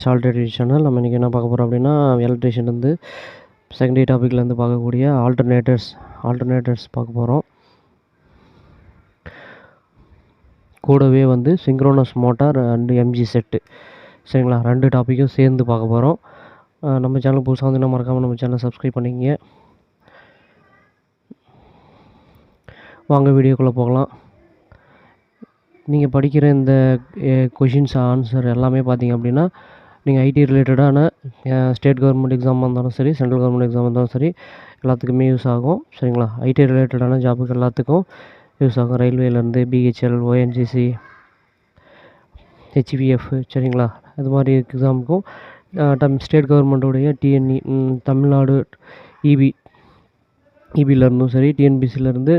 சால்டரி channel. நம்ம இன்றைக்கி என்ன பார்க்க போகிறோம் அப்படின்னா, எலக்ட்ரிஷியன் வந்து செகண்டரி டாப்பிக்லேருந்து பார்க்கக்கூடிய ஆல்டர்னேட்டர்ஸ் பார்க்க போகிறோம். கூடவே வந்து synchronous motor and MG set, சரிங்களா? 2 டாப்பிக்கும் சேர்ந்து பார்க்க போகிறோம். நம்ம சேனல் புதுசாக வந்து மறக்காமல் நம்ம சேனலை சப்ஸ்கிரைப் பண்ணிக்கங்க. வாங்க வீடியோக்குள்ளே போகலாம். நீங்கள் படிக்கிற இந்த கொஷின்ஸ் ஆன்சர் எல்லாமே பார்த்தீங்க அப்படின்னா, நீங்கள் ஐடி ரிலேட்டடான ஸ்டேட் கவர்மெண்ட் எக்ஸாமாக இருந்தாலும் சரி, சென்ட்ரல் கவர்மெண்ட் எக்ஸாமாக இருந்தாலும் சரி, எல்லாத்துக்குமே யூஸ் ஆகும், சரிங்களா? ஐடி ரிலேட்டடான ஜாபுக்கு எல்லாத்துக்கும் யூஸ் ஆகும். ரயில்வேலேருந்து பிஹெச்எல், ஓஎன்ஜிசி, ஹெச்விஎஃப், சரிங்களா? அது மாதிரி எக்ஸாமுக்கும் ஸ்டேட் கவர்மெண்ட்டோடைய டிஎன்இ, தமிழ்நாடு இபியிலேருந்தும் சரி, டிஎன்பிசிலேருந்து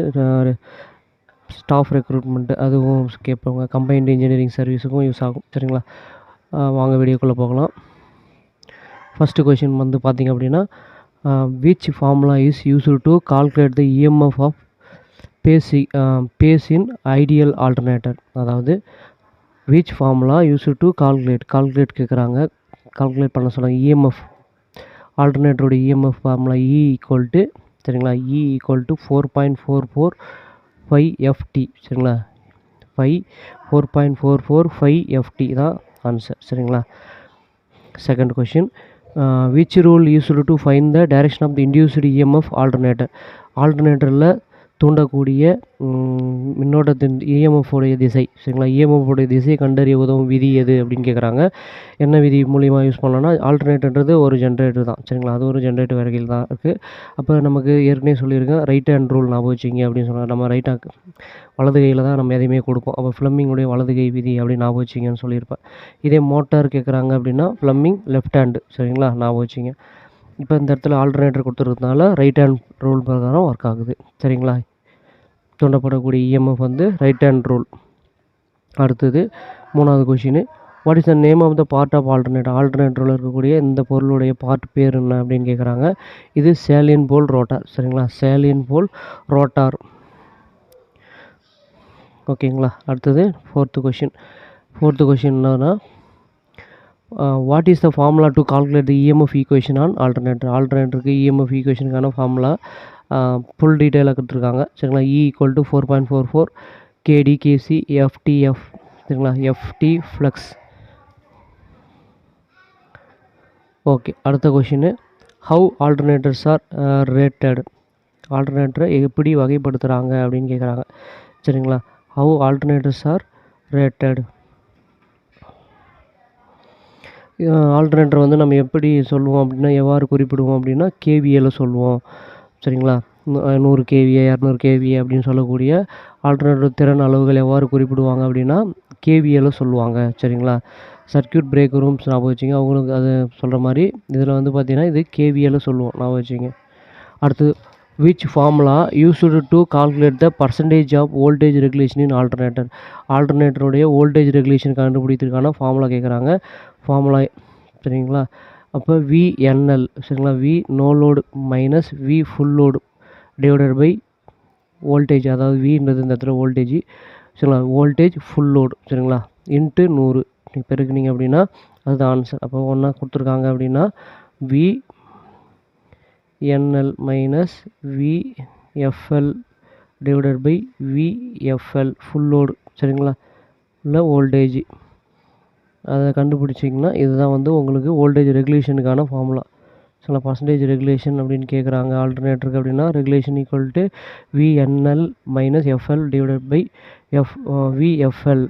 ஸ்டாஃப் ரெக்ரூட்மெண்ட்டு அதுவும் கேட்பாங்க. கம்பைன்டு இன்ஜினியரிங் சர்வீஸுக்கும் யூஸ் ஆகும், சரிங்களா? வாங்க வீடியோக்குள்ளே போகலாம். ஃபஸ்ட்டு கொஷின் வந்து பார்த்திங்க அப்படின்னா, which formula is used to calculate the EMF of phase in ideal alternator. அதாவது which formula used to calculate கேட்குறாங்க, கால்குலேட் பண்ண சொல்கிறாங்க. இஎம்எஃப் ஆல்டர்னேட்டரோட இஎம்எஃப் ஃபார்முலா ஈக்குவல் டு, சரிங்களா? ஈக்குவல் டு 4.445 FT, சரிங்களா? 4.445 FT தான் ஆன்சர், சரிங்களா? Second question, which rule used to find the direction of the induced EMF ஆல்டர்னேட்டரில் தூண்டக்கூடிய மின்னோட்டத்தின் இஎம்எஃப் உடைய திசை, சரிங்களா? இஎம்எஃப் உடைய திசையை கண்டறிய உதவும் விதி எது அப்படின்னு கேட்குறாங்க. என்ன விதி மூலிமா யூஸ் பண்ணலாம்னா, ஆல்டர்னேட்டர்ன்றது ஒரு ஜென்ரேட்டர் தான், சரிங்களா? அது ஒரு ஜென்ரேட்டர் வகையில் தான் இருக்குது. அப்போ நமக்கு ஏற்கனவே சொல்லியிருக்கேன், ரைட் ஹேண்ட் ரூல் ஞாபகம் வச்சிங்க அப்படின்னு சொன்னால், நம்ம வலது கையில் தான் நம்ம எதையுமே கொடுப்போம். அப்போ ஃப்ளெமிங்குடைய வலது கை விதி அப்படின்னு ஞாபகம் வச்சிங்கன்னு சொல்லியிருப்பேன். இதே மோட்டார் கேட்குறாங்க அப்படின்னா ஃப்ளெமிங் லெஃப்ட் ஹேண்டு, சரிங்களா? ஞாபகம் வச்சிங்க. இப்போ இந்த இடத்துல ஆல்டர்னேட்டர் கொடுத்துருக்கனால ரைட் ஹேண்ட் ரூல் பிரகாரம் ஒர்க் ஆகுது, சரிங்களா? தூண்டப்படக்கூடிய இஎம்எஃப் வந்து ரைட் ஹேண்ட் ரூல். அடுத்தது மூணாவது question, what is the name of the part of ஆல்டர்னேட்டரில் இருக்கக்கூடிய இந்த பொருளுடைய பார்ட் பேர் என்ன அப்படின்னு கேட்குறாங்க. இது சேலியன் போல் ரோட்டார், சரிங்களா? சேலியன் போல் ரோட்டார், ஓகேங்களா? அடுத்தது ஃபோர்த்து கொஷின் என்னன்னா, what is the formula to calculate the EMF equation on ஆல்டர்னேட்டருக்கு இஎம்எஃப் ஈக்குவேஷனுக்கான ஃபார்முலா ஃபுல் டீட்டெயிலாக கொடுத்துருக்காங்க, சரிங்களா? ஈக்குவல் டு 4.44 KDKC FTF, சரிங்களா? FT flux. ஓகே, அடுத்த question, how alternators are rated. ஆல்டர்னேட்டரை எப்படி வகைப்படுத்துகிறாங்க அப்படின்னு கேட்குறாங்க, சரிங்களா? How alternators are rated. Alternator வந்து நம்ம எப்படி சொல்லுவோம் அப்படின்னா, எவ்வாறு குறிப்பிடுவோம் அப்படின்னா கேவிஏல சொல்லுவோம், சரிங்களா? 100 KVA 200 KVA அப்படின்னு சொல்லக்கூடிய ஆல்டர்னேட்டர் திறன் அளவுகள் எவ்வாறு குறிப்பிடுவாங்க அப்படின்னா கேவிஏல சொல்லுவாங்க, சரிங்களா? சர்க்யூட் பிரேக்கர் ரூம்ஸ் ஞாபகம் வச்சிங்க, அவங்களுக்கு அது சொல்கிற மாதிரி இதில் வந்து பார்த்திங்கன்னா இது கேவிஏல சொல்லுவோம், ஞாபகம் வச்சிங்க. அடுத்து, which formula used to calculate the percentage of voltage regulation in ஆல்டர்னேட்டருடைய வோல்டேஜ் ரெகுலேஷன் கண்டுபிடிக்கிறதுக்கான ஃபார்முலா கேட்குறாங்க. ஃபார்முலா, சரிங்களா? அப்போ VNL, சரிங்களா? V no load minus V full load divided by voltage, அதாவது வின்றது இந்த இடத்துல வோல்டேஜ், சரிங்களா? வோல்டேஜ் ஃபுல் லோடு, சரிங்களா? இன்ட்டு 100 நீங்கள் பெருக்குனீங்க அப்படின்னா அதுதான் ஆன்சர். அப்போ ஒன்றா கொடுத்துருக்காங்க அப்படின்னா VNL minus VFL divided by VFL full load, சரிங்களா? இல்லை வோல்டேஜ், அதை கண்டுபிடிச்சிங்கன்னா இதுதான் வந்து உங்களுக்கு வோல்டேஜ் ரெகுலேஷனுக்கான ஃபார்முலா, சில பர்சன்டேஜ் ரெகுலேஷன் அப்படின்னு கேட்குறாங்க ஆல்டர்னேட்டருக்கு அப்படின்னா regulation equal to VNL minus FL divided by VFL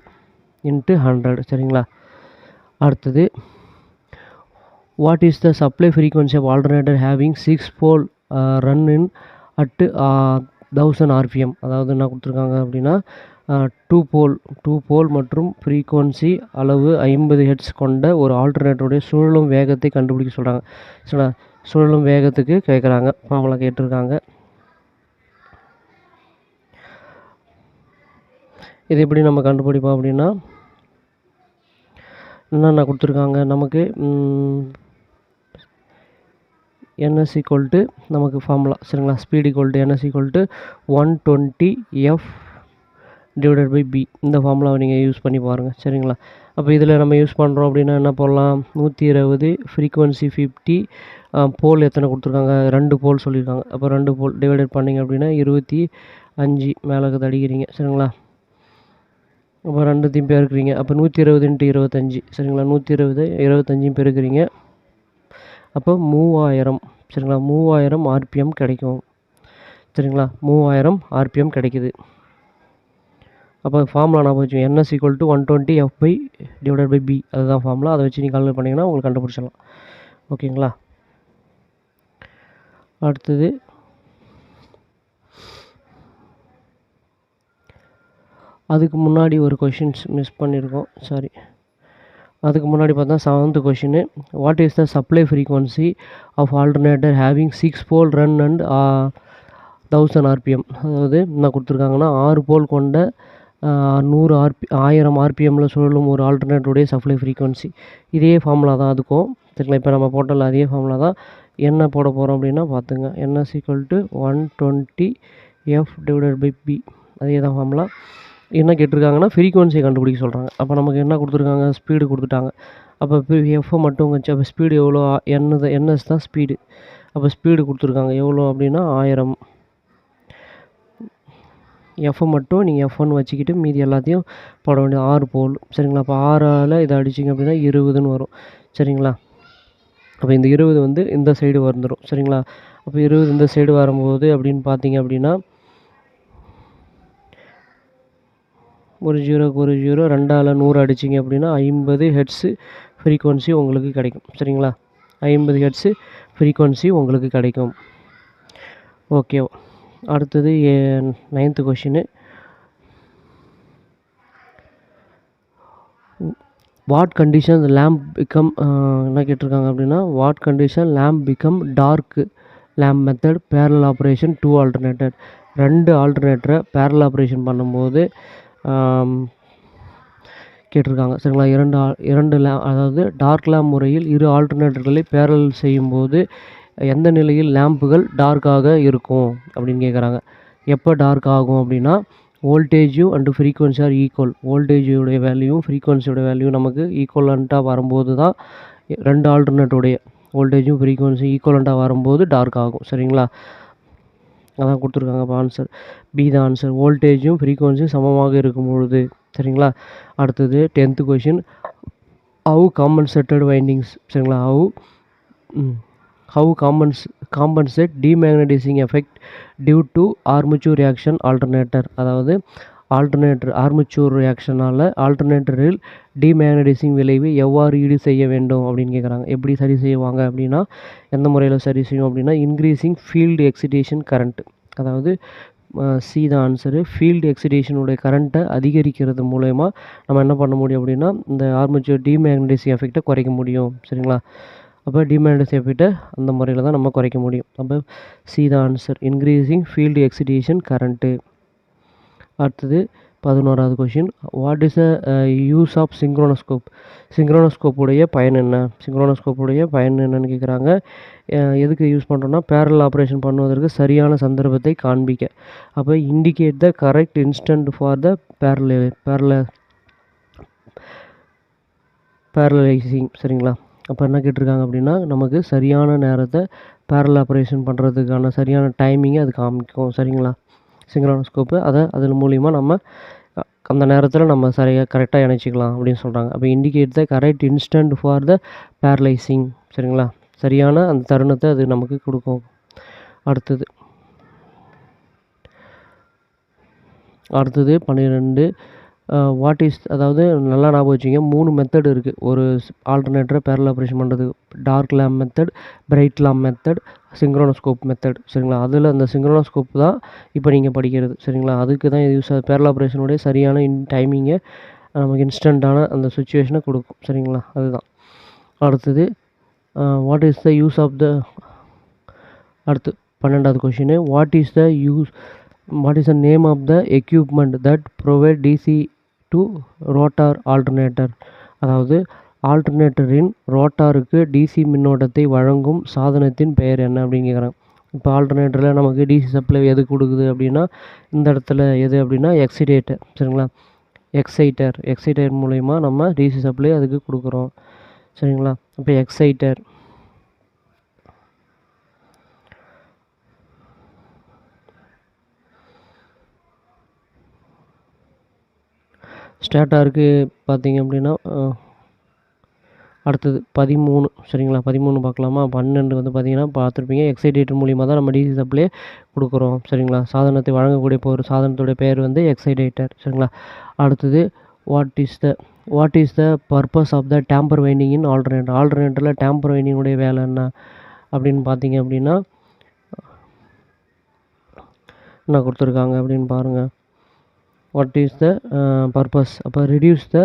into 100, சரிங்களா? அடுத்தது, what is the supply frequency of alternator having 6 pole run in at 1000 RPM. அதாவது என்ன கொடுத்துருக்காங்க அப்படின்னா 2 போல் மற்றும் ஃப்ரீக்வன்சி அளவு 50 Hz கொண்ட ஒரு ஆல்டர்னேட்டருடைய சுழலும் வேகத்தை கண்டுபிடிக்க சொல்கிறாங்க, சரிங்களா? சுழலும் வேகத்துக்கு கேட்குறாங்க, ஃபார்முலா கேட்டிருக்காங்க. இது எப்படி நம்ம கண்டுபிடிப்போம் அப்படின்னா, என்னென்ன கொடுத்துருக்காங்க நமக்கு, NS ஈக்குவல் டு நமக்கு ஃபார்முலா, சரிங்களா? Speed equal to NS equal to 120 F divided by B. இந்த ஃபார்முலாவை நீங்கள் யூஸ் பண்ணி பாருங்கள். சரிங்களா? அப்போ இதில் நம்ம யூஸ் பண்ணுறோம் அப்படின்னா என்ன போடலாம்? 120 ஃப்ரீக்வன்சி 50 போல் எத்தனை கொடுத்துருக்காங்க? 2 போல் சொல்லியிருக்காங்க. அப்போ 2 போல் டிவைடட் பண்ணிங்க அப்படின்னா 25 மேலே அடிக்கிறீங்க. சரிங்களா? அப்போ 2த்தையும் பெருக்குறீங்க. அப்போ 120 × 25. சரிங்களா? 120 25 பெருக்குறீங்க. அப்போ 3000. சரிங்களா? 3000 ஆர்பிஎம் கிடைக்கும். சரிங்களா? 3000 ஆர்பிஎம் கிடைக்குது. அப்போ ஃபார்முலா ஞாபகம் வச்சுக்கோங்க. NS = 120 F/B divided by B. அதுதான் ஃபார்முலா. அதை வச்சு நீங்கள் கால்குலேட் பண்ணிங்கன்னா உங்களுக்கு கண்டுபிடிச்சிடலாம். ஓகேங்களா? அடுத்தது அதுக்கு முன்னாடி ஒரு கொஷின்ஸ் மிஸ் பண்ணியிருக்கோம். சாரி. அதுக்கு முன்னாடி பார்த்தா 7th question. What is the supply frequency of alternator having 6 pole run and 1000 RPM? அதாவது என்ன கொடுத்துருக்காங்கன்னா 6 போல் கொண்ட 1000 ஆர்பிஎம்மில் சுழலும் ஒரு ஆல்டர்னேட்டருடைய சப்ளை ஃப்ரீக்வன்சி. இதே ஃபார்முலா தான் அதுக்கும். சரிங்களா? இப்போ நம்ம போட்டல அதே ஃபார்முலா தான். என்ன போட போகிறோம் அப்படின்னா பார்த்துங்க. NS = 120 F divided by B. அதே தான் ஃபார்முலா. என்ன கேட்டிருக்காங்கன்னா ஃப்ரீக்வன்சியை கண்டுபிடிக்க சொல்கிறாங்க. அப்போ நமக்கு என்ன கொடுத்துருக்காங்க? ஸ்பீடு கொடுத்துட்டாங்க. அப்போ எஃப்ஐ மட்டும் வச்சு அப்போ ஸ்பீடு எவ்வளோ? NS தான் ஸ்பீடு. அப்போ ஸ்பீடு கொடுத்துருக்காங்க எவ்வளோ அப்படின்னா 1000. எஃப்ஐ மட்டும் நீங்கள் F1 வச்சுக்கிட்டு மீதி எல்லாத்தையும் போட வேண்டியது 6 போல். சரிங்களா? அப்போ 6ஆல் இதை அடிச்சிங்க அப்படின்னா 20ன்னு வரும். சரிங்களா? அப்போ இந்த 20 வந்து இந்த சைடு வந்துடும். சரிங்களா? அப்போ 20 இந்த சைடு வரும்போது அப்படின்னு பார்த்தீங்க அப்படின்னா ஒரு 0க்கு ஒரு 0, 2ஆல் 100 அடிச்சிங்க அப்படின்னா 50 ஹெர்ட்ஸு ஃப்ரீக்வன்சி உங்களுக்கு கிடைக்கும். சரிங்களா? 50 ஹெர்ட்ஸு ஃப்ரீக்வன்சி உங்களுக்கு கிடைக்கும். ஓகே. அடுத்தது 9th question. What condition lamp become என்ன கேட்டிருக்காங்க அப்படின்னா what condition lamp become dark lamp method parallel operation 2 alternator. 2 ஆல்டர்னேட்டரை பேரலல் ஆப்ரேஷன் பண்ணும்போது கேட்டிருக்காங்க. சரிங்களா? இரண்டு அதாவது டார்க் லேம்ப் முறையில் 2 ஆல்டர்னேட்டர்களை பேரலல் செய்யும்போது எந்த நிலையில் லேம்புகள் டார்க்காக இருக்கும் அப்படின்னு கேட்குறாங்க. எப்போ டார்க் ஆகும் அப்படின்னா வோல்டேஜும் அண்டு ஃப்ரீக்வன்சி ஆர் ஈக்குவல். வோல்டேஜோடைய வேல்யூவும் ஃப்ரீக்வன்சியோட வேல்யூ நமக்கு ஈக்குவலண்ட்டாக வரும்போது தான் 2 ஆல்டர்னேட்டோடைய வோல்டேஜும் ஃப்ரீக்வன்சி ஈக்குவலண்ட்டாக வரும்போது டார்க் ஆகும். சரிங்களா? அதான் கொடுத்துருக்காங்க. இப்போ ஆன்சர் பி தான் ஆன்சர். வோல்டேஜும் ஃப்ரீக்வன்சியும் சமமாக இருக்கும் பொழுது. சரிங்களா? அடுத்தது 10th question. How compensated windings. சரிங்களா? How compensate demagnetising effect due to armature reaction alternator. அதாவது ஆர்மேச்சர் ரியாக்ஷனால் ஆல்டர்னேட்டரில் டிமேக்னடைசிங் விளைவு எவ்வாறு ஈடு செய்ய வேண்டும் அப்படின்னு கேட்குறாங்க. எப்படி சரி செய்வாங்க அப்படின்னா எந்த முறையில் சரி செய்யும் அப்படின்னா இன்க்ரீஸிங் ஃபீல்டு எக்ஸிடேஷன் கரண்ட். அதாவது சி தான் ஆன்சரு. ஃபீல்டு எக்ஸிடேஷனுடைய கரண்ட்டை அதிகரிக்கிறது மூலயமா நம்ம என்ன பண்ண முடியும் அப்படின்னா இந்த ஆர்மேச்சர் டிமேக்னடைசிங் எஃபெக்டை குறைக்க முடியும். சரிங்களா? அப்போ டிமேக்னடைசிங் எஃபெக்டை அந்த முறையில் தான் நம்ம குறைக்க முடியும். அப்போ சி தான் answer. Increasing field excitation current. அடுத்தது 11வது question. What is the use of synchronoscope. சிங்க்ரோனோஸ்கோப்புடைய பயன் என்ன? சிங்க்ரோனோஸ்கோப்புடைய பயன் என்னன்னு கேட்குறாங்க. எதுக்கு யூஸ் பண்ணுறோன்னா பேரலல் ஆப்ரேஷன் பண்ணுவதற்கு சரியான சந்தர்ப்பத்தை காண்பிக்க. அப்போ indicate the correct instant for the paralysing. சரிங்களா? அப்போ என்ன கேட்டிருக்காங்க அப்படின்னா நமக்கு சரியான நேரத்தை பேரலல் ஆப்ரேஷன் பண்ணுறதுக்கான சரியான டைமிங்கை அது காமிக்கும். சரிங்களா? சிங்க்ரோனோஸ்கோப்பு அதன் மூலிமா நம்ம அந்த நேரத்தில் நம்ம கரெக்டாக இணைச்சிக்கலாம் அப்படின்னு சொல்கிறாங்க. அப்போ indicate the correct instant for the paralysing. சரிங்களா? சரியான அந்த தருணத்தை அது நமக்கு கொடுக்கும். அடுத்தது 12 வாட் இஸ் அதாவது நல்லா ஞாபகம் வச்சுங்க. 3 மெத்தட் இருக்குது ஒரு ஆல்டர்னேட்டரை பேரலல் ஆப்ரேஷன் பண்ணுறது. Dark lamp method, bright lamp method, synchronoscope method. சரிங்களா? அதில் அந்த சிங்க்ரோனோஸ்கோப் தான் இப்போ நீங்கள் படிக்கிறது. சரிங்களா? அதுக்கு தான் யூஸ் பேரலல் ஆப்ரேஷனுடைய சரியான டைமிங்கை நமக்கு இன்ஸ்டண்ட்டான அந்த சுச்சுவேஷனை கொடுக்கும். சரிங்களா? அதுதான். அடுத்தது what is the use of the அடுத்து 12வது question. What is the name of the equipment that provide DC to rotor alternator. அதாவது ஆல்டர்னேட்டரின் ரோட்டாருக்கு டிசி மின்னோட்டத்தை வழங்கும் சாதனத்தின் பெயர் என்ன அப்படின்னு கேட்குறாங்க. இப்போ ஆல்டர்னேட்டரில் நமக்கு டிசி சப்ளை எது கொடுக்குது அப்படின்னா இந்த இடத்துல எது அப்படின்னா எக்ஸிடேட்டர், சரிங்களா. எக்ஸைட்டர் மூலயமா நம்ம டிசி சப்ளை அதுக்கு கொடுக்குறோம், சரிங்களா. இப்போ எக்ஸைட்டர் ஸ்டார்டாருக்கு பார்த்தீங்க அப்படின்னா அடுத்தது 13, சரிங்களா. 13 பார்க்கலாமா. 12 வந்து பார்த்தீங்கன்னா பார்த்துருப்பீங்க. எக்ஸைட்டேட்டர் மூலிமா தான் நம்ம டிசி சப்ளை கொடுக்குறோம், சரிங்களா. சாதனத்தை வழங்கக்கூடிய ஒரு சாதனத்துடைய பெயர் வந்து எக்ஸைட்டேட்டர், சரிங்களா. அடுத்தது what is the purpose of the damper winding in ஆல்டர்னேட்டரில் டேம்பர் வைண்டிங்குடைய வேலை என்ன அப்படின்னு பார்த்தீங்க அப்படின்னா என்ன கொடுத்துருக்காங்க அப்படின்னு பாருங்கள். வாட் இஸ் த பர்பஸ், அப்போ ரெடியூஸ் த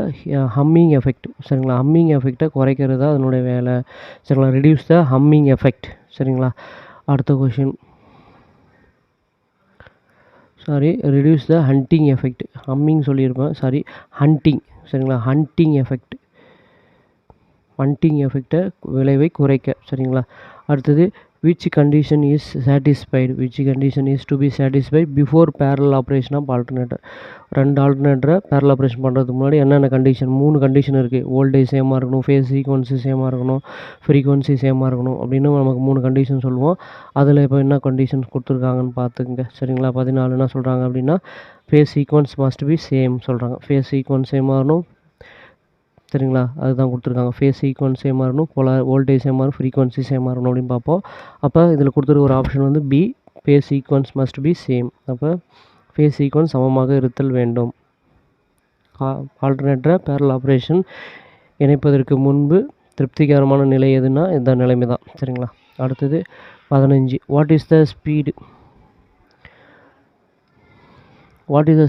ஹம்மிங் எஃபெக்ட், சரிங்களா. ஹம்மிங் எஃபெக்டை குறைக்கிறது தான் அதனுடைய வேலை, சரிங்களா. ரெடியூஸ் த ஹம்மிங் எஃபெக்ட், சரிங்களா. அடுத்த question, reduce the hunting effect. Humming சொல்லியிருப்பேன், ஹண்டிங், சரிங்களா. ஹண்டிங் எஃபெக்டை விளைவை குறைக்க, சரிங்களா. அடுத்தது which condition is to be satisfied before parallel operation of alternator. ரெண்டு ஆல்டர்னேட்டரை பேரல் ஆப்ரேஷன் பண்ணுறதுக்கு முன்னாடி என்னென்ன கண்டிஷன், 3 கண்டிஷன் இருக்குது. வோல்டேஜ் சேமாக இருக்கணும், ஃபேஸ் சீக்வன்சி சேமாக இருக்கணும், ஃப்ரீக்வன்சி சேமாக இருக்கணும் அப்படின்னு நமக்கு 3 கண்டிஷன் சொல்லுவோம். அதில் இப்போ என்ன கண்டிஷன்ஸ் கொடுத்துருக்காங்கன்னு பார்த்துக்குங்க, சரிங்களா. 14 என்ன சொல்கிறாங்க அப்படின்னா phase sequence must be same சொல்கிறாங்க. ஃபேஸ் சீக்வன்ஸ் சேமாக இருக்கணும், சரிங்களா. அதுதான் கொடுத்துருக்காங்க. ஃபேஸ் சீக்வன்ஸ் சேமாக இருக்கணும், வோல்டேஜ் சேமாக இருக்கணும், ஃப்ரீக்வன்சி சேமாக இருக்கணும் அப்படின்னு பார்ப்போம். அப்போ இதில் கொடுத்துருக்க ஒரு ஆப்ஷன் வந்து B, phase sequence must be same. அப்போ ஃபேஸ் சீக்வன்ஸ் சமமாக இருத்தல் வேண்டும். ஆல்டர்னேட்டரை பேரல் ஆப்ரேஷன் இணைப்பதற்கு முன்பு திருப்திகரமான நிலை எதுனா இந்த நிலைமை தான், சரிங்களா. அடுத்தது 15, what is the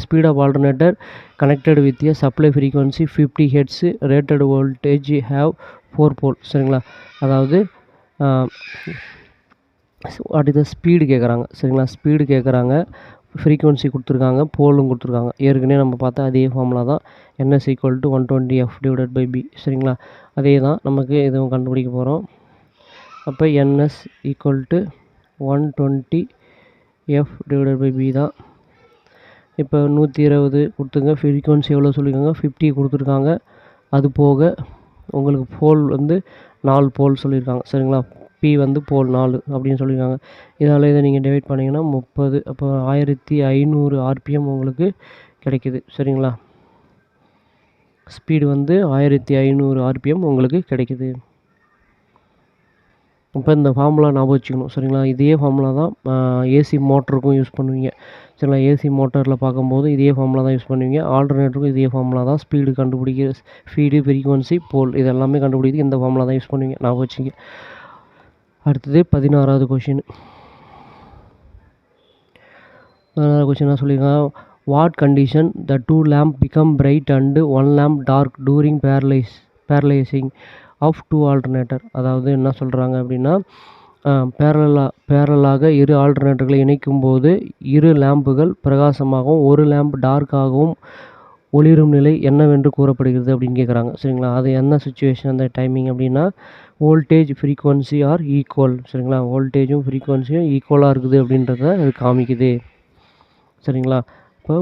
speed of alternator connected with a supply frequency 50 Hz, rated voltage have 4 pole, சரிங்களா. அதாவது வாட் இஸ் த ஸ்பீடு கேட்குறாங்க, சரிங்களா. ஸ்பீடு கேட்குறாங்க, ஃப்ரீக்வன்சி கொடுத்துருக்காங்க, போலும் கொடுத்துருக்காங்க. ஏற்கனவே நம்ம பார்த்தா அதே ஃபார்முலா தான், NS = 120F/B, சரிங்களா. அதே தான் நமக்கு எதுவும் கண்டுபிடிக்க போகிறோம். அப்போ NS = 120F/B தான். இப்போ 120 கொடுத்துங்க, ஃப்ரீக்வன்சி எவ்வளோ சொல்லியிருக்காங்க, 50 கொடுத்துருக்காங்க. அது போக உங்களுக்கு போல் வந்து 4 போல் சொல்லியிருக்காங்க, சரிங்களா. பி வந்து போல் 4 அப்படின்னு சொல்லியிருக்காங்க. இதால் இதை நீங்கள் டிவைட் பண்ணிங்கன்னா 30, அப்போ 1500 RPM உங்களுக்கு கிடைக்குது, சரிங்களா. ஸ்பீடு வந்து 1500 RPM உங்களுக்கு கிடைக்குது. இப்போ இந்த ஃபார்முலா ஞாபகம் வச்சுக்கணும், சரிங்களா. இதே ஃபார்முலா தான் ஏசி மோட்டருக்கும் யூஸ் பண்ணுவீங்க, சரிங்களா. ஏசி மோட்டரில் பார்க்கும்போது இதே ஃபார்முலா தான் யூஸ் பண்ணுவீங்க. ஆல்டர்னேட்டருக்கும் இதே ஃபார்முலா தான். ஸ்பீடு கண்டுபிடிக்க, ஸ்பீடு, ஃப்ரீக்வன்சி, போல் இது எல்லாமே கண்டுபிடிக்கிறது இந்த ஃபார்முலா தான் யூஸ் பண்ணுவீங்க, ஞாபகம் வச்சுங்க. அடுத்தது 16வது கொஷின். 16வது கொஷின் என்ன சொல்லியிருக்காங்க, what condition the 2 lamp become bright and 1 lamp dark during parallelizing of 2 alternator. அதாவது என்ன சொல்கிறாங்க அப்படின்னா பேரலாக 2 ஆல்டர்னேட்டர்களை இணைக்கும் போது 2 லேம்புகள் பிரகாசமாகவும் 1 லேம்ப் டார்க்காகவும் ஒளிரும் நிலை என்னவென்று கூறப்படுகிறது அப்படின்னு கேட்குறாங்க, சரிங்களா. அது என்ன சுச்சுவேஷன், அந்த டைமிங் அப்படின்னா வோல்டேஜ், ஃப்ரீக்வன்சி ஆர் ஈக்குவல், சரிங்களா. வோல்டேஜும் ஃப்ரீக்வன்சியும் ஈக்குவலாக இருக்குது அப்படின்றத அது காமிக்குது, சரிங்களா. இப்போ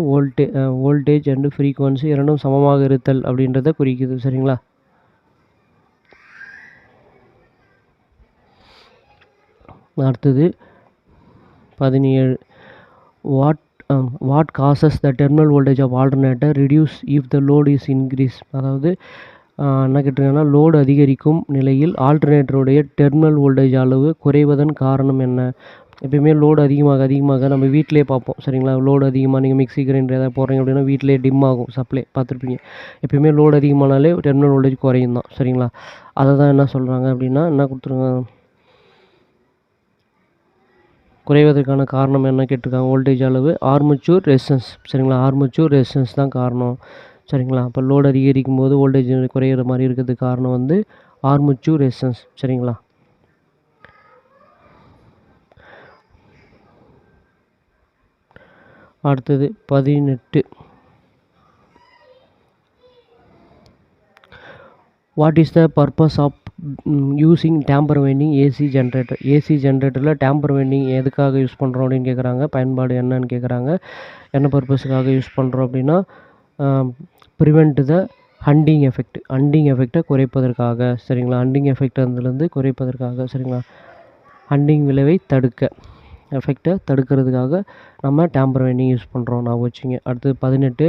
வோல்டேஜ் அண்டு ஃப்ரீக்வன்சி இரண்டும் சமமாக இருத்தல் அப்படின்றத குறிக்குது, சரிங்களா. அடுத்தது 17, what causes the terminal voltage of alternator reduce if the load is increase. அதாவது என்ன கேட்டிருக்காங்கன்னா லோடு அதிகரிக்கும் நிலையில் ஆல்டர்னேட்டருடைய டெர்மினல் வோல்டேஜ் அளவு குறைவதன் காரணம் என்ன. எப்பயுமே லோடு அதிகமாக நம்ம வீட்டிலே பார்ப்போம், சரிங்களா. லோடு அதிகமாக நீங்கள் மிக்ஸி கிரைண்டர் எதாவது போடுறீங்க அப்படின்னா வீட்டிலே டிம் ஆகும் சப்ளை, பார்த்துருப்பீங்க. எப்பயுமே லோடு அதிகமானாலே டெர்மினல் வோல்டேஜ் குறையும் தான், சரிங்களா. அதை தான் என்ன சொல்கிறாங்க அப்படின்னா என்ன கொடுத்துருங்க, குறைவதற்கான காரணம் என்ன கேட்டிருக்காங்க, வோல்டேஜ் அளவு, ஆர்மேச்சர் ரெசிஸ்டன்ஸ், சரிங்களா. ஆர்மேச்சர் ரெசிஸ்டன்ஸ் தான் காரணம், சரிங்களா. அப்போ லோடு அதிகரிக்கும் போது வோல்டேஜ் குறையிற மாதிரி இருக்கிறதுக்கு காரணம் வந்து ஆர்மேச்சர் ரெசிஸ்டன்ஸ், சரிங்களா. அடுத்தது 18, what is the purpose of using damper winding AC generator. AC ஜென்ரேட்டரில் டேம்பர் வைண்டிங் எதுக்காக யூஸ் பண்ணுறோம் அப்படின்னு கேட்குறாங்க. பயன்பாடு என்னன்னு கேட்குறாங்க. என்ன பர்பஸுக்காக யூஸ் பண்ணுறோம் அப்படின்னா prevent the hunting effect. Hunting எஃபெக்டை குறைப்பதற்காக. சரிங்களா, ஹண்டிங் எஃபெக்ட் அதுலேருந்து குறைப்பதற்காக. சரிங்களா, ஹண்டிங் விளைவை தடுக்க, எஃபெக்டை தடுக்கிறதுக்காக நம்ம டேம்பர் வைண்டிங் யூஸ் பண்ணுறோம். நான் வச்சுங்க. அடுத்தது 18,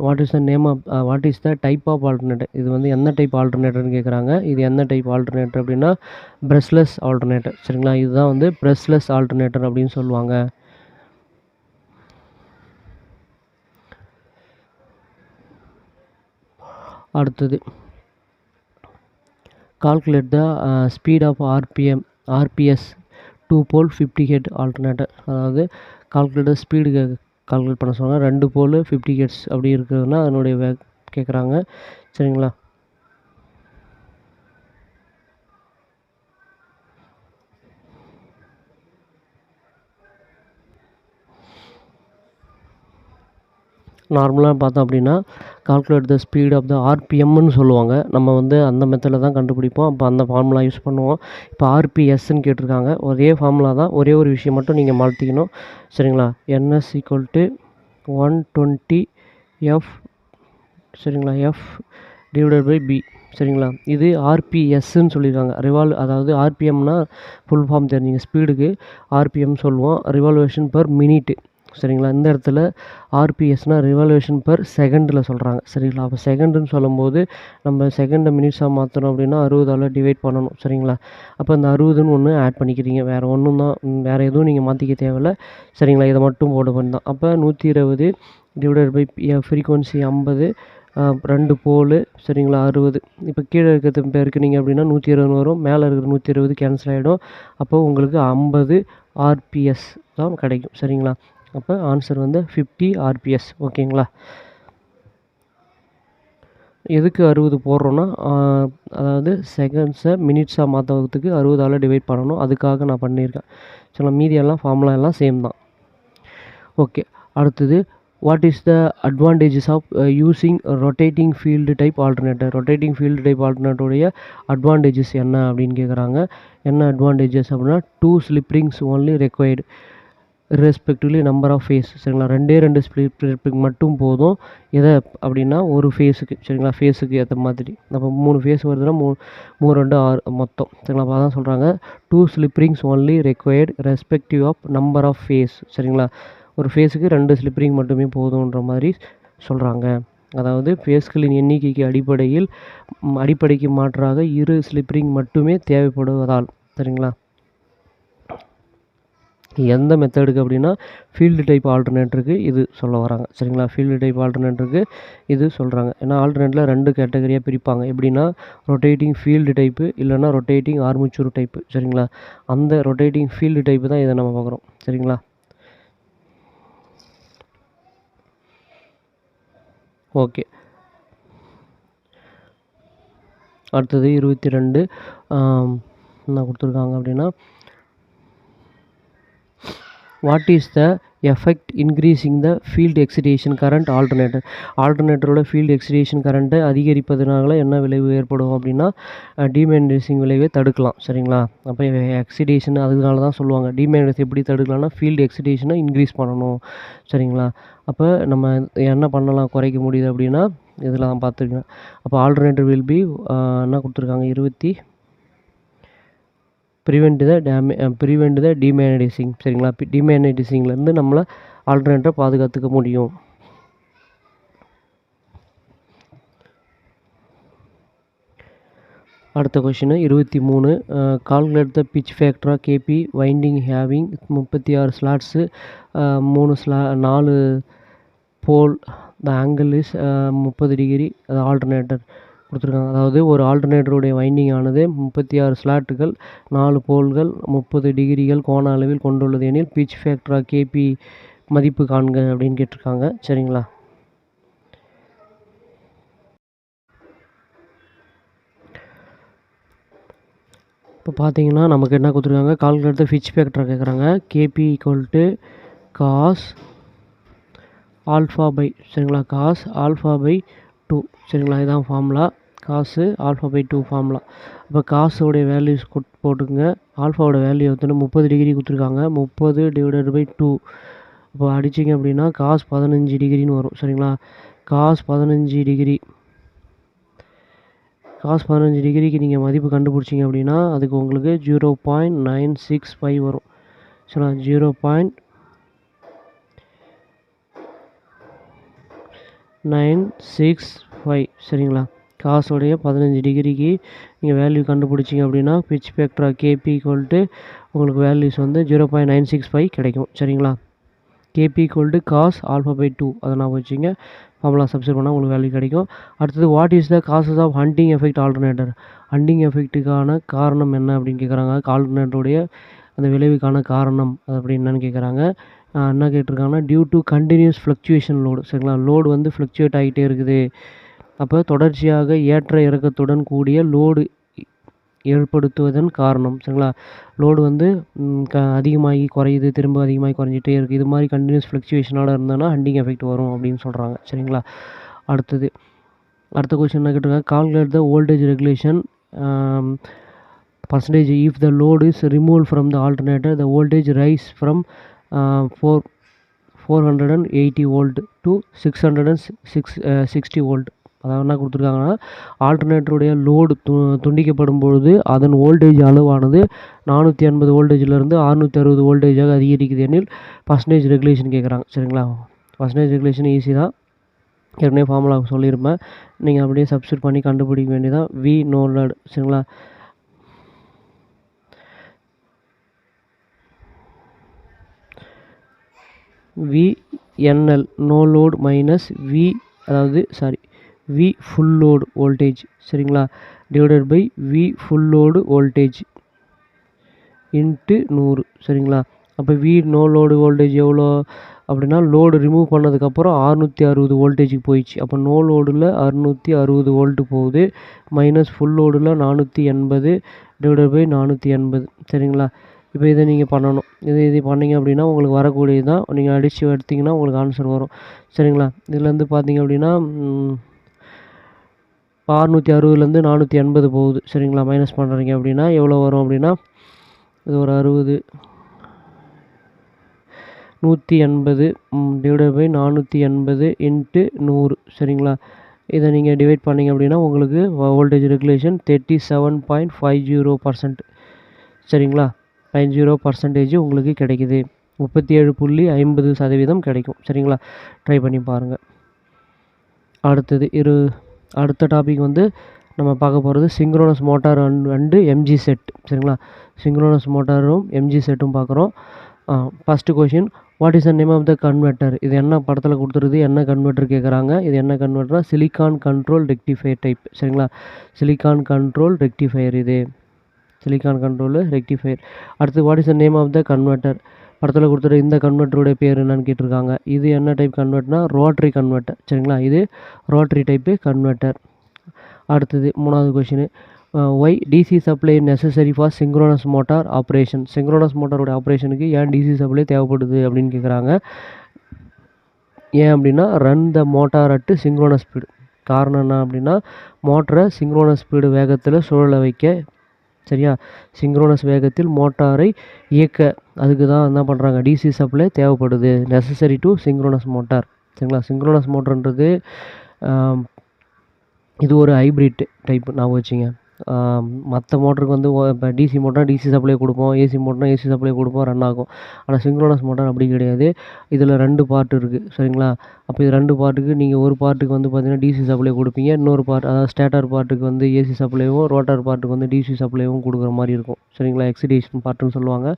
what is the type of alternator. இது வந்து என்ன டைப் ஆல்டர்னேட்டர்னு கேட்குறாங்க. இது என்ன டைப் ஆல்டர்னேட்டர் அப்படின்னா பிரஷ்லெஸ் ஆல்டர்னேட்டர். சரிங்களா, இதுதான் வந்து பிரஷ்லெஸ் ஆல்டர்னேட்டர் அப்படின்னு சொல்லுவாங்க. அடுத்தது calculate the speed of RPS 2 pole 50 ஹெட் ஆல்டர்னேட்டர். அதாவது கால்குலேட்டர் ஸ்பீடு கால்குலேட் பண்ண சொன்னால் 2 போல் 50 ஹெட்ஸ் அப்படி இருக்குதுன்னா அதனுடைய கேட்குறாங்க. சரிங்களா, நார்மலாக பார்த்தோம் அப்படின்னா calculate the speed of the ஆர்பிஎம்னு சொல்லுவாங்க. நம்ம வந்து அந்த மெத்தடில் தான் கண்டுபிடிப்போம். அப்போ அந்த ஃபார்முலா யூஸ் பண்ணுவோம். இப்போ ஆர்பிஎஸ்ன்னு கேட்டிருக்காங்க. ஒரே ஃபார்முலா தான், ஒரே ஒரு விஷயம் மட்டும் நீங்கள் மாற்றிக்கணும். சரிங்களா, NS = 120 F. சரிங்களா, F / B. சரிங்களா, இது ஆர்பிஎஸ்ன்னு சொல்லியிருக்காங்க. அதாவது ஆர்பிஎம்னா ஃபுல் ஃபார்ம் தெரிஞ்சுங்க. ஸ்பீடுக்கு ஆர்பிஎம் சொல்லுவோம், ரிவால்வேஷன் பர் மினிட்டு. சரிங்களா, இந்த இடத்துல ஆர்பிஎஸ்னால் ரிவால்வேஷன் பர் செகண்டில் சொல்கிறாங்க. சரிங்களா, அப்போ செகண்டுன்னு சொல்லும்போது நம்ம செகண்டை மினிட்ஸாக மாற்றணும் அப்படின்னா 60ஆல் டிவைட் பண்ணணும். சரிங்களா, அப்போ இந்த 60ன்னு ஒன்று ஆட் பண்ணிக்கிறீங்க. வேறு ஒன்றும் தான், வேறு எதுவும் நீங்கள் மாற்றிக்க தேவையில்ல. சரிங்களா, இதை மட்டும் போட பண்ணி தான். அப்போ 120 / ஃப்ரீக்வன்சி 50, 2 போல். சரிங்களா, 60. இப்போ கீழே இருக்கிறது பெருக்குனீங்க அப்படின்னா 120 வரும். மேலே இருக்கிற 120 கேன்சல் ஆகிடும். அப்போ உங்களுக்கு 50 ஆர்பிஎஸ் தான் கிடைக்கும். சரிங்களா, அப்போ ஆன்சர் வந்து 50 ஆர்பிஎஸ். ஓகேங்களா, எதுக்கு 60 போடுறோன்னா அதாவது செகண்ட்ஸை மினிட்ஸாக மாற்றுறதுக்கு 60ஆல் டிவைட் பண்ணணும். அதுக்காக நான் பண்ணியிருக்கேன். சரிங்களா, மீதியெல்லாம் ஃபார்முலா எல்லாம் சேம் தான். ஓகே, அடுத்தது what is the advantages of using rotating field type alternator. Rotating field type ஆல்டர்னேட்டருடைய அட்வான்டேஜஸ் என்ன அப்படின்னு கேட்குறாங்க. என்ன அட்வான்டேஜஸ் அப்படின்னா 2 slip rings only required respectively number of phase. சரிங்களா, 2 ஸ்லிப் மட்டும் போதும். எதை அப்படின்னா ஒரு ஃபேஸுக்கு. சரிங்களா, ஃபேஸுக்கு ஏற்ற மாதிரி. அப்போ 3 ஃபேஸ் வருதுன்னா 3 2 6 மொத்தம். சரிங்களா, அப்போ அதான் சொல்கிறாங்க 2 slip rings only required respective of number of phase. சரிங்களா, ஒரு ஃபேஸுக்கு 2 ஸ்லிப் ரிங் மட்டுமே போதுன்ற மாதிரி சொல்கிறாங்க. அதாவது ஃபேஸ்களின் எண்ணிக்கைக்கு அடிப்படைக்கு மாற்றாக 2 ஸ்லிப் ரிங் மட்டுமே தேவைப்படுவதால். சரிங்களா, எந்த மெத்தடுக்கு அப்படின்னா ஃபீல்டு டைப் ஆல்டர்னேட்டருக்கு இது சொல்ல வராங்க. சரிங்களா, ஃபீல்டு டைப் ஆல்டர்னேட்டருக்கு இது சொல்கிறாங்க. ஏன்னா ஆல்டர்னேட்டில் 2 கேட்டகரியாக பிரிப்பாங்க. எப்படின்னா ரொட்டேட்டிங் ஃபீல்டு டைப்பு, இல்லைன்னா ரொட்டேட்டிங் ஆர்மேச்சர் டைப்பு. சரிங்களா, அந்த ரொட்டேட்டிங் ஃபீல்டு டைப்பு தான் இதை நம்ம பார்க்குறோம். சரிங்களா, ஓகே. அடுத்தது 22 என்ன கொடுத்துருக்காங்க அப்படின்னா what is the effect increasing the field excitation current alternator. ஆல்டர்னேட்டரோட ஃபீல்டு எக்ஸிடேஷன் கரண்ட்டை அதிகரிப்பதனால என்ன விளைவு ஏற்படும் அப்படின்னா டிமேக்னடைசிங் விளைவை தடுக்கலாம். சரிங்களா, அப்போ எக்ஸிடேஷன் அதனால தான் சொல்லுவாங்க. டிமேக்னடைஸ் எப்படி தடுக்கலாம்னா ஃபீல்டு எக்ஸிடேஷனை இன்க்ரீஸ் பண்ணணும். சரிங்களா, அப்போ நம்ம என்ன பண்ணலாம் குறைக்க முடியுது அப்படின்னா இதில் தான் பார்த்துருக்கேன். அப்போ ஆல்டர்னேட்டர் வில் பி என்ன கொடுத்துருக்காங்க ப்ரிவெண்ட் த டிமேக்னடைசிங். சரிங்களா, டிமேக்னடைசிங்லேருந்து நம்மளை ஆல்டர்னேட்டரை பாதுகாத்துக்க முடியும். அடுத்த கொஷின் 23 கால்குலேட் த பிட்ச் ஃபேக்டரா KP winding having 36 slots 4 pole the angle is 30 degree. அது ஆல்டர்னேட்டர் கொடுத்துருக்காங்க. அதாவது ஒரு ஆல்டர்னேட்டருடைய வைண்டிங் ஆனது 36 ஸ்லாட்டுகள் 4 போல்கள் 30 டிகிரிகள் கோண அளவில் கொண்டுள்ளது எனில் பிட்ச் ஃபேக்டரா கேபி மதிப்பு காண்க அப்படின்னு கேட்டிருக்காங்க. சரிங்களா, இப்போ பார்த்தீங்கன்னா நமக்கு என்ன கொடுத்துருக்காங்க, கால்குலேட் த பிட்ச் ஃபேக்டர் கேட்குறாங்க. KP = cos alpha by. சரிங்களா, காஸ் ஆல்ஃபா பை 2. சரிங்களா, இதுதான் ஃபார்முலா. காசு α/2 ஃபார்முலா. இப்போ காசோடைய வேல்யூஸ் போட்டுக்கங்க. ஆல்ஃபாவோட வேல்யூ வந்து 30 டிகிரி கொடுத்துருக்காங்க. 30/2. இப்போ அடிச்சிங்க அப்படின்னா காஸ் 15 டிகிரின்னு வரும். சரிங்களா? காஸ் 15 டிகிரி டிகிரிக்கு நீங்கள் மதிப்பு கண்டுபிடிச்சிங்க அப்படின்னா அதுக்கு உங்களுக்கு 0.965 வரும். சரிங்களா? 0.965. சரிங்களா? காசோடைய 15 டிகிரிக்கு நீங்கள் வேல்யூ கண்டுபிடிச்சிங்க அப்படின்னா பிட்ச் ஃபேக்டர் கேபி உங்களுக்கு வேல்யூஸ் வந்து 0.965 கிடைக்கும். சரிங்களா? கேபி காஸ் α/2 அதை நான் வச்சுங்க ஃபார்முலா சப்ஸ்டிட் பண்ணால் உங்களுக்கு வேல்யூ கிடைக்கும். அடுத்தது what is the causes of hunting effect alternator. Hunting எஃபெக்ட்டுக்கான காரணம் என்ன அப்படின்னு கேட்குறாங்க. ஆல்டர்னேட்டருடைய அந்த விளைவுக்கான காரணம் அது அப்படி என்னன்னு கேட்குறாங்க. என்ன கேட்டிருக்காங்கன்னா due to continuous fluctuation load. சரிங்களா? லோடு வந்து ஃப்ளக்சுவேட் ஆகிட்டே இருக்குது. அப்போ தொடர்ச்சியாக ஏற்ற இறக்கத்துடன் கூடிய லோடு ஏற்படுத்துவதன் காரணம். சரிங்களா? லோடு வந்து அதிகமாகி குறையுது, திரும்ப அதிகமாகி குறைஞ்சிட்டே இருக்குது. இது மாதிரி கண்டினியூஸ் ஃப்ளக்சுவேஷனோட இருந்ததுன்னா ஹண்டிங் எஃபெக்ட் வரும் அப்படின்னு சொல்கிறாங்க. சரிங்களா? அடுத்த கொஸ்டின் என்ன கேட்டிருக்காங்க. Calculate the voltage regulation percentage if the load is removed from the alternator, the voltage rise from 480 volt to 660 volt. அதாவது என்ன கொடுத்துருக்காங்கன்னா ஆல்டர்னேட்டருடைய லோடு துண்டிக்கப்படும் பொழுது அதன் வோல்டேஜ் அளவானது 480 வோல்டேஜிலிருந்து 660 வோல்டேஜாக அதிகரிக்குது எனில் பர்சன்டேஜ் ரெகுலேஷன் கேட்குறாங்க. சரிங்களா? பர்சன்டேஜ் ரெகுலேஷன் ஈஸி தான், ஏற்கனவே ஃபார்முலா சொல்லியிருப்பேன். நீங்கள் அப்படியே சப்ஸ்டிட் பண்ணி கண்டுபிடிக்க வேண்டியதான். V no load. சரிங்களா? VNL no load minus V full load voltage. சரிங்களா? Divided by V full load voltage into 100. சரிங்களா? அப்போ V நோ லோடு வோல்டேஜ் எவ்வளோ அப்படின்னா லோடு ரிமூவ் பண்ணதுக்கப்புறம் 660 வோல்டேஜுக்கு போயிடுச்சு. அப்போ நோ லோடில் 660 வோல்ட்டு போகுது, மைனஸ் ஃபுல் லோடில் 480 டிவைடட் பை 480. சரிங்களா? இப்போ இதை நீங்கள் பண்ணணும். இது பண்ணிங்க அப்படின்னா உங்களுக்கு வரக்கூடியது தான். நீங்கள் அடித்து எடுத்திங்கன்னா உங்களுக்கு ஆன்சர் வரும். சரிங்களா? இதுலேருந்து பார்த்தீங்க அப்படின்னா 660லேருந்து 480 போகுது. சரிங்களா? மைனஸ் பண்ணுறீங்க அப்படின்னா எவ்வளோ வரும் அப்படின்னா இது ஒரு 60 180 டிவைடட் பை 480 இன்ட்டு 100. சரிங்களா? இதை நீங்கள் டிவைட் பண்ணிங்க அப்படின்னா உங்களுக்கு வோல்டேஜ் ரெகுலேஷன் 37.50%. சரிங்களா? 50% உங்களுக்கு கிடைக்குது. 37.50% கிடைக்கும். சரிங்களா? ட்ரை பண்ணி பாருங்கள். அடுத்த டாபிக் வந்து நம்ம பார்க்க போகிறது synchronous motor and MG set. சரிங்களா? சிங்க்ரோனஸ் மோட்டாரும் எம்ஜி செட்டும் பார்க்குறோம். First question, what is the name of the converter. இது என்ன படத்தில் கொடுத்துருது, என்ன கன்வெர்ட்டர் கேட்குறாங்க. இது என்ன கன்வெர்ட்டர்னா சிலிக்கான் கண்ட்ரோல் ரெக்டிஃபையர் டைப். சரிங்களா? சிலிக்கான் கண்ட்ரோல் ரெக்டிஃபையர் இது சிலிக்கான் கண்ட்ரோல் ரெக்டிஃபையர். அடுத்து what is the name of the converter. படத்தில் கொடுத்துரு இந்த கன்வெர்ட்டருடைய பேர் என்னன்னு கேட்டிருக்காங்க. இது என்ன டைப் கன்வெர்ட்டர்னா ரோட்டரி கன்வெர்ட்டர். சரிங்களா? இது ரோட்டரி டைப்பு கன்வெர்ட்டர். அடுத்தது 3வது question, why DC supply necessary for synchronous motor operation. Synchronous மோட்டாரோட ஆப்ரேஷனுக்கு ஏன் டிசி சப்ளை தேவைப்படுது அப்படின்னு கேட்குறாங்க. ஏன் அப்படின்னா run the motor at synchronous speed. காரணம் என்ன அப்படின்னா மோட்டரை சிங்க்ரோனஸ் ஸ்பீடு வேகத்தில் சுழல வைக்க. சரியா? சிங்க்ரோனஸ் வேகத்தில் மோட்டாரை இயக்க அதுக்கு தான் என்ன பண்ணுறாங்க, டிசி சப்ளை தேவைப்படுது. Necessary to synchronous motor. சரிங்களா? சிங்க்ரோனஸ் மோட்டர்ன்றது இது ஒரு ஹைப்ரிட் டைப் ஞாபகம் வச்சுங்க. மற்ற மோட்டருக்கு வந்து இப்போ டிசி மோட்டர்னா டிசி சப்ளை கொடுப்போம், ஏசி மோட்டர்னா ஏசி சப்ளை கொடுப்போம், ரன் ஆகும். ஆனால் சிங்க்ரோனஸ் மோட்டார் அப்படி கிடையாது. இதில் 2 பார்ட் இருக்குது. சரிங்களா? அப்போ இது 2 பார்ட்டுக்கு நீங்கள் ஒரு பார்ட்டுக்கு வந்து பார்த்தீங்கன்னா டிசி சப்ளை கொடுப்பீங்க, இன்னொரு பார்ட் அதாவது ஸ்டேட்டர் பார்ட்டுக்கு வந்து ஏசி சப்ளைவும், ரோட்டார் பார்ட்டுக்கு வந்து டிசி சப்ளைவும் கொடுக்குற மாதிரி இருக்கும். சரிங்களா? எக்ஸிடேஷன் பார்ட்டுன்னு சொல்லுவாங்க.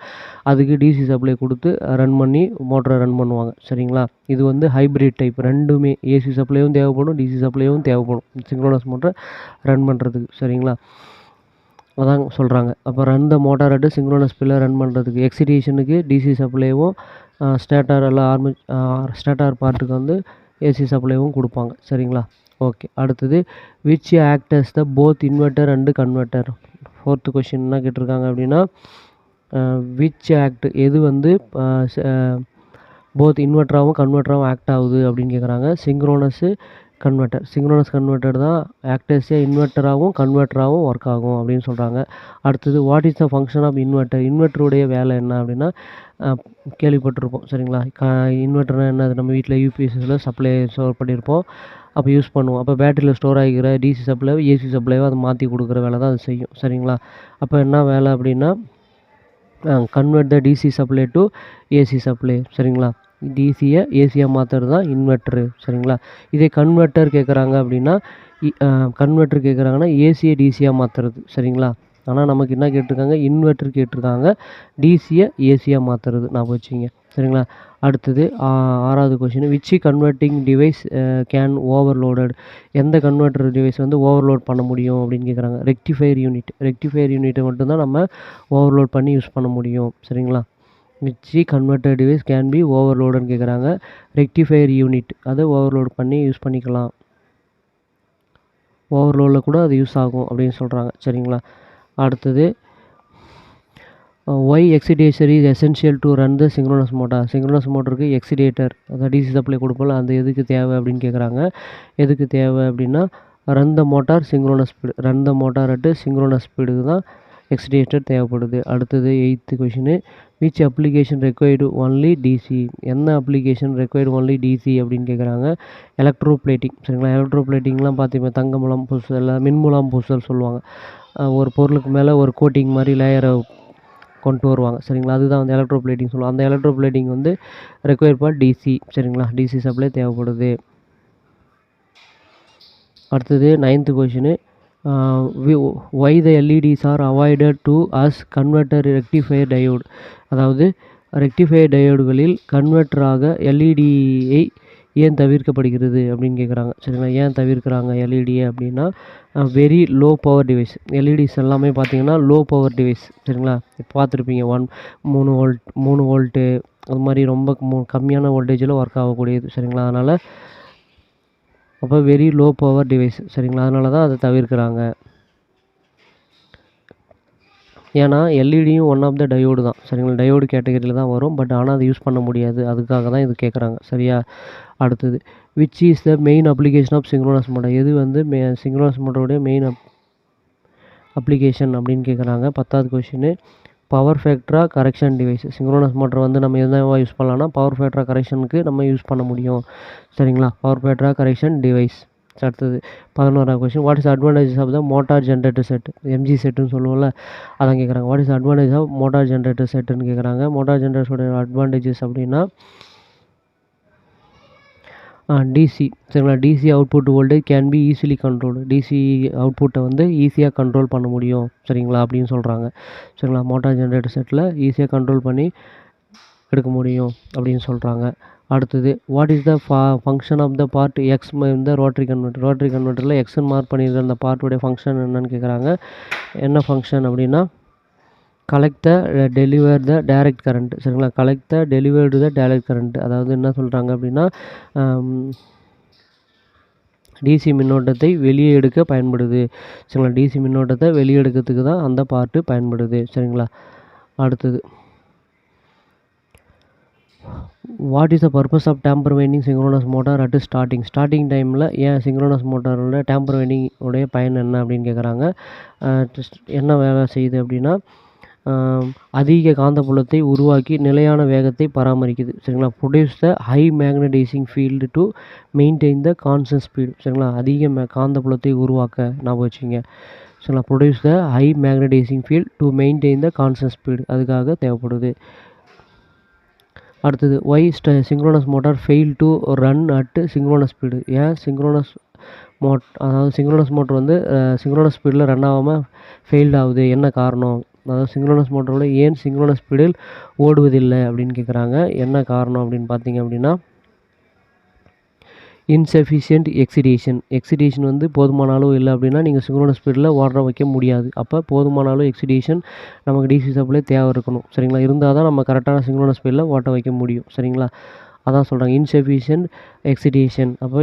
அதுக்கு டிசி சப்ளை கொடுத்து ரன் பண்ணி மோட்டரை ரன் பண்ணுவாங்க. சரிங்களா? இது வந்து ஹைப்ரிட் டைப். ரெண்டுமே ஏசி சப்ளையும் தேவைப்படும், டிசி சப்ளையும் தேவைப்படும் சிங்க்ரோனஸ் மோட்டரை ரன் பண்ணுறதுக்கு. சரிங்களா? அதான் சொல்கிறாங்க. அப்போ run the motor at synchronous ஸ்பீடில் ரன் பண்ணுறதுக்கு எக்ஸிடேஷனுக்கு டிசி சப்ளைவும், ஸ்டேட்டார் எல்லாம் ஸ்டேட்டார் பார்ட்டுக்கு வந்து ஏசி சப்ளைவும் கொடுப்பாங்க. சரிங்களா? ஓகே. அடுத்தது which actors the both inverter and converter. 4th question என்ன கேட்டிருக்காங்க அப்படின்னா விச் ஆக்ட் எது வந்து போத் இன்வெர்ட்டராகவும் கன்வெர்ட்டராகவும் ஆக்ட் ஆகுது அப்படின்னு கேட்குறாங்க. Synchronous, converter. சிங்க்ரோனஸ் கன்வெர்ட்டர் தான் ஆக்ட் ஆஸ் எ இன்வெர்ட்டராகவும் கன்வெர்ட்டராகவும் ஒர்க் ஆகும் அப்படின்னு சொல்கிறாங்க. அடுத்தது what is the function of inverter? இன்வெர்ட்டருடைய வேலை என்ன அப்படின்னா கேள்விப்பட்டிருப்போம் சரிங்களா. இன்வெர்ட்டர்னால் என்னது, நம்ம வீட்டில் யூபிஎஸ்சில் சப்ளை ஸ்டோர் பண்ணியிருப்போம், அப்போ யூஸ் பண்ணுவோம். அப்போ பேட்டரியில் ஸ்டோர் ஆகிக்கிற டிசி சப்ளை ஏசி சப்ளைவோ அதை மாற்றி கொடுக்குற வேலை தான் அது செய்யும் சரிங்களா. அப்போ என்ன வேலை அப்படின்னா convert the DC supply to AC supply சரிங்களா. டிசியை ஏசியாக மாற்றுறது தான் இன்வெர்ட்ரு சரிங்களா. இதே கன்வெர்ட்டர் கேட்குறாங்க அப்படின்னா கன்வெர்ட்டர் கேட்குறாங்கன்னா ஏசியை டிசியாக மாற்றுறது சரிங்களா. ஆனால் நமக்கு என்ன கேட்டிருக்காங்க, இன்வெர்ட்டர் கேட்டிருக்காங்க, டிசியை ஏசியாக மாற்றுறது ஞாபகம் வச்சுங்க சரிங்களா. அடுத்தது 6வது question, which converting device can overloaded? எந்த கன்வெர்ட்டர் டிவைஸ் வந்து ஓவர்லோட் பண்ண முடியும் அப்படின்னு கேட்குறாங்க. Rectifier unit. ரெக்டிஃபையர் யூனிட்டை மட்டும்தான் நம்ம ஓவர்லோட் பண்ணி யூஸ் பண்ண முடியும் சரிங்களா. Which converter device can be ஓவர்லோடுன்னு கேட்குறாங்க. ரெக்டிஃபையர் யூனிட் அதை ஓவர்லோட் பண்ணி யூஸ் பண்ணிக்கலாம், ஓவர்லோடில் கூட அது யூஸ் ஆகும் அப்படின்னு சொல்கிறாங்க சரிங்களா. அடுத்தது why exciter is essential to run the synchronous motor? சிங்க்ரோனஸ் மோட்டருக்கு எக்ஸிடேட்டர், அதாவது டிசி சப்ளை கொடுப்போம்ல, அந்த எதுக்கு தேவை அப்படின்னு கேட்குறாங்க. எதுக்கு தேவை அப்படின்னா run the motor synchronous speed, run the motor at synchronous ஸ்பீடுக்கு தான் எக்ஸிடேட்டர் தேவைப்படுது. அடுத்தது 8th question, which application required only DC? என்ன அப்ளிகேஷன் ரெக்வயர்டு ஒன்லி டிசி அப்படின்னு கேட்குறாங்க. எலக்ட்ரோ பிளேட்டிங் சரிங்களா. எலக்ட்ரோ பிளேட்டிங்லாம் பார்த்தீங்கன்னா தங்க மூலம் பூசல், மின்மூலம் பூசல் சொல்லுவாங்க. ஒரு பொருளுக்கு மேலே ஒரு கோட்டிங் மாதிரி லேயரை கொண்டு வருவாங்க சரிங்களா. அதுதான் வந்து எலக்ட்ரோ பிளேட்டிங் சொல்லுவாங்க. அந்த எலக்ட்ரோ பிளேட்டிங் வந்து ரெக்வயர் ஃபார் டிசி சரிங்களா. டிசி சப்ளை தேவைப்படுது. அடுத்தது 9th question, why the LEDs are avoided to as converter rectifier diode? அதாவது ரெக்டிஃபையர் டயோடுகளில் கன்வெர்ட்டராக எல்இடியை ஏன் தவிர்க்கப்படுகிறது அப்படின்னு கேட்குறாங்க சரிங்களா. ஏன் தவிர்க்கிறாங்க எல்இடியை அப்படின்னா very low power device. LEDs எல்லாமே பார்த்தீங்கன்னா லோ பவர் டிவைஸ் சரிங்களா. இப்போ பார்த்துருப்பீங்க 3 வோல்ட்டு அது மாதிரி ரொம்ப கம்மியான வோல்டேஜில் ஒர்க் ஆகக்கூடியது சரிங்களா. அதனால் அப்போ வெரி லோ பவர் டிவைஸ் சரிங்களா, அதனால தான் அதை தவிர்க்கிறாங்க. ஏன்னா எல்இடியும் ஒன் ஆஃப் த டயோடு தான் சரிங்களா. டயோடு கேட்டகரியில் தான் வரும், பட் ஆனால் அதை யூஸ் பண்ண முடியாது, அதுக்காக தான் இது கேட்குறாங்க சரியா. அடுத்தது, which is the main application of synchronous motor? எது வந்து சிங்க்ரோனஸ் மோட்டருடைய மெயின் அப்ளிகேஷன் அப்படின்னு கேட்குறாங்க. 10th கொஷின், பவர் ஃபேக்டரா கரெக்ஷன் டிவைஸ்? சிங்க்ரோனஸ் மோட்டர் வந்து நம்ம எதுவும் யூஸ் பண்ணலாம்னா பவர் ஃபேக்டரா கரெக்ஷனுக்கு நம்ம யூஸ் பண்ண முடியும் சரிங்களா. பவர் ஃபேக்டரா கரெக்ஷன் டிவைஸ். அடுத்தது 11வது question, what is advantages of the motor generator set? MG செட்டுன்னு சொல்லுவோம்ல, அதான் கேட்குறாங்க. What is advantage of motor generator செட்டுன்னு கேட்குறாங்க. மோட்டார் ஜென்ரேட்டரோட அட்வான்டேஜஸ் அப்படின்னா டிசி சரிங்களா. DC output voltage can be easily controlled. DC அவுட்புட்டை வந்து ஈஸியாக கண்ட்ரோல் பண்ண முடியும் சரிங்களா அப்படின்னு சொல்கிறாங்க சரிங்களா. மோட்டார் ஜென்ரேட்டர் செட்டில் ஈஸியாக கண்ட்ரோல் பண்ணி எடுக்க முடியும் அப்படின்னு சொல்கிறாங்க. அடுத்தது, what is the function of the part X இந்த ரோட்டரி கன்வெர்ட்டர்? ரோட்டரி கன்வெர்ட்டரில் எக்ஸ்ன்னு மார்க் பண்ணியிருக்க அந்த பார்ட்டுடைய ஃபங்க்ஷன் என்னன்னு கேட்குறாங்க. என்ன ஃபங்க்ஷன் அப்படின்னா collect the deliver the direct current சரிங்களா. Collect the delivered the direct current, அதாவது என்ன சொல்கிறாங்க அப்படின்னா டிசி மின்னோட்டத்தை வெளியே எடுக்க பயன்படுது சரிங்களா. டிசி மின்னோட்டத்தை வெளியே எடுக்கிறதுக்கு தான் அந்த பார்ட்டு பயன்படுது சரிங்களா. அடுத்தது, what is the purpose of damper winding synchronous motor at starting டைமில் ஏன் சிங்க்ரோனஸ் மோட்டாரோட டேம்பர் வைண்டிங் உடைய பயன் என்ன அப்படின்னு கேட்குறாங்க. என்ன வேலை செய்யுது அப்படின்னா அதிக காந்தப்புலத்தை உருவாக்கி நிலையான வேகத்தை பராமரிக்குது சரிங்களா. Produce the high magnetizing field to maintain the constant speed சரிங்களா. அதிக காந்தப்புலத்தை உருவாக்க ஞாபகம் வச்சுங்க சரிங்களா. Produce the high magnetizing field to maintain the constant speed, அதுக்காக தேவைப்படுது. அடுத்தது, why synchronous motor fail to run at synchronous speed? ஏன் அதாவது சிங்க்ரோனஸ் மோட்டர் வந்து சிங்க்ரோனஸ் ஸ்பீடில் ரன் ஆகாமல் ஃபெயில்ட் ஆகுது, என்ன காரணம்? அதாவது சிங்க்ரோனஸ் மோட்டரோட ஏன் சிங்க்ரோனஸ் ஸ்பீடில் ஓடுவதில்லை அப்படின்னு கேட்குறாங்க. என்ன காரணம் அப்படின்னு பார்த்தீங்க அப்படின்னா இன்சஃபிஷியன்ட் எக்ஸிடேஷன் வந்து போதுமான அளவு இல்லை அப்படின்னா நீங்கள் சிங்க்ரோனஸ் ஸ்பீடில் ஓட வைக்க முடியாது. அப்போ போதுமான அளவு எக்ஸிடேஷன் நமக்கு டிசி சப்ளை தேவை இருக்கணும் சரிங்களா. இருந்தால் தான் நம்ம கரெக்டான சிங்க்ரோனஸ் ஸ்பீடில் ஓட்ட வைக்க முடியும் சரிங்களா. அதான் சொல்கிறாங்க இன்சஃபிஷியன்ட் எக்ஸிடேஷன். அப்போ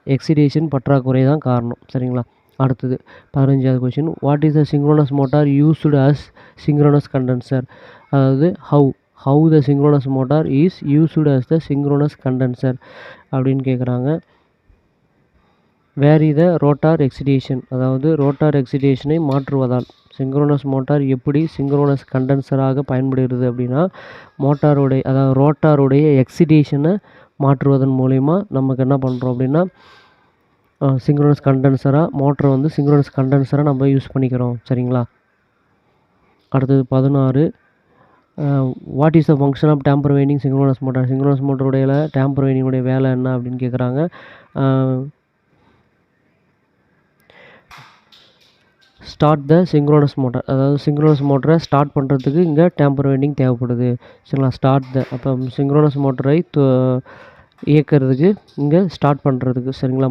எக்ஸிடேஷன் பற்றாக்குறை தான் காரணம் சரிங்களா. அடுத்தது 15வது question, what is the synchronous motor used as synchronous condenser? அதாவது how the synchronous motor is used as the synchronous condenser அப்படின்னு கேட்குறாங்க. வேரி த ரோட்டார் எக்ஸிடேஷன், அதாவது ரோட்டார் எக்ஸிடேஷனை மாற்றுவதால். சிங்க்ரோனஸ் மோட்டார் எப்படி சிங்க்ரோனஸ் கண்டென்சராக பயன்படுகிறது அப்படின்னா, அதாவது ரோட்டாருடைய எக்ஸிடேஷனை மாற்றுவதன் மூலயமா நமக்கு என்ன பண்ணுறோம் அப்படின்னா, சிங்க்ரோனஸ் கண்டென்சராக மோட்டரை வந்து சிங்க்ரோனஸ் கண்டென்சராக நம்ம யூஸ் பண்ணிக்கிறோம். சரிங்களா? அடுத்தது 16, what is the function of damper winding synchronous motor. Synchronous மோட்டருடைய டேம்பர் வைண்டிங்குடைய வேலை என்ன அப்படின்னு கேட்குறாங்க. ஸ்டார்ட் த சிங்க்ரோனஸ் மோட்டார், அதாவது சிங்க்ரோனஸ் மோட்டரை ஸ்டார்ட் பண்ணுறதுக்கு இங்கே டேம்பர் வைண்டிங் தேவைப்படுது. சரிங்களா? ஸ்டார்ட் த, அப்போ சிங்க்ரோனஸ் மோட்டரை இயக்கிறதுக்கு இங்கே ஸ்டார்ட் பண்ணுறதுக்கு. சரிங்களா?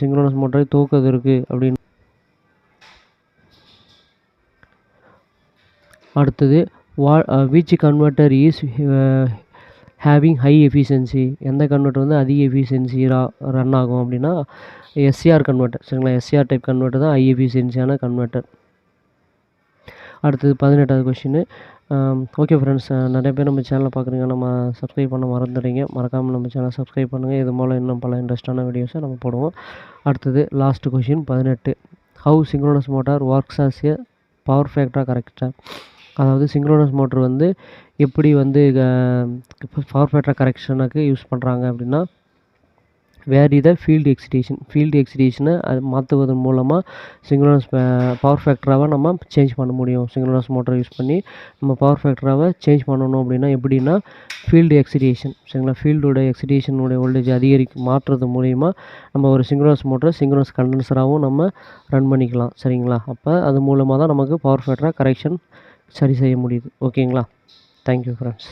சிங்க்ரோனஸ் மோட்டரை துவக்குவதற்கு அப்படின்னு. அடுத்தது which converter is having high efficiency, எந்த கன்வெர்ட்டர் வந்து அதிக எஃபிஷியன்சியாக ரன் ஆகும் அப்படின்னா எஸ்சிஆர் கன்வெர்ட்டர். சரிங்களா? எஸ்சிஆர் டைப் கன்வெர்ட்டர் தான் ஹை எஃபிஷியன்சியான கன்வெர்ட்டர். அடுத்தது 18வது கொஷின். ஓகே ஃப்ரெண்ட்ஸ், நிறைய பேர் நம்ம சேனலை பார்க்குறீங்க, நம்ம சப்ஸ்கிரைப் பண்ண மறந்துடுறீங்க. மறக்காமல் நம்ம சேனலை சப்ஸ்கிரைப் பண்ணுங்கள். இது மூலம் இன்னும் பல இன்ட்ரெஸ்டான வீடியோஸை நம்ம போடுவோம். அடுத்தது last question 18. How synchronous motor works as a power factor character, அதாவது சிங்க்ரோனஸ் மோட்டர் வந்து எப்படி வந்து பவர் ஃபேக்டர் கரெக்ஷனுக்கு யூஸ் பண்ணுறாங்க அப்படின்னா, வேரி த ஃபீல்டு எக்ஸிடேஷனை அது மாற்றுவதன் மூலமாக சிங்க்ரோனஸ் பவர் ஃபேக்டராக நம்ம சேஞ்ச் பண்ண முடியும். சிங்க்ரோனஸ் மோட்டரை யூஸ் பண்ணி நம்ம பவர் ஃபேக்டராக சேஞ்ச் பண்ணணும் அப்படின்னா எப்படின்னா ஃபீல்டு எக்ஸிடேஷன். சரிங்களா? ஃபீல்டோட எக்ஸிடேஷனுடைய வோல்டேஜ் மாற்றுறது மூலிமா நம்ம ஒரு சிங்க்ரோனஸ் மோட்டரை சிங்க்ரோனஸ் கண்டென்சராகவும் நம்ம ரன் பண்ணிக்கலாம். சரிங்களா? அப்போ அது மூலமாக தான் நமக்கு பவர் ஃபேக்டராக கரெக்ஷன் சரி செய்ய முடியுது. ஓகேங்களா? Thank you friends.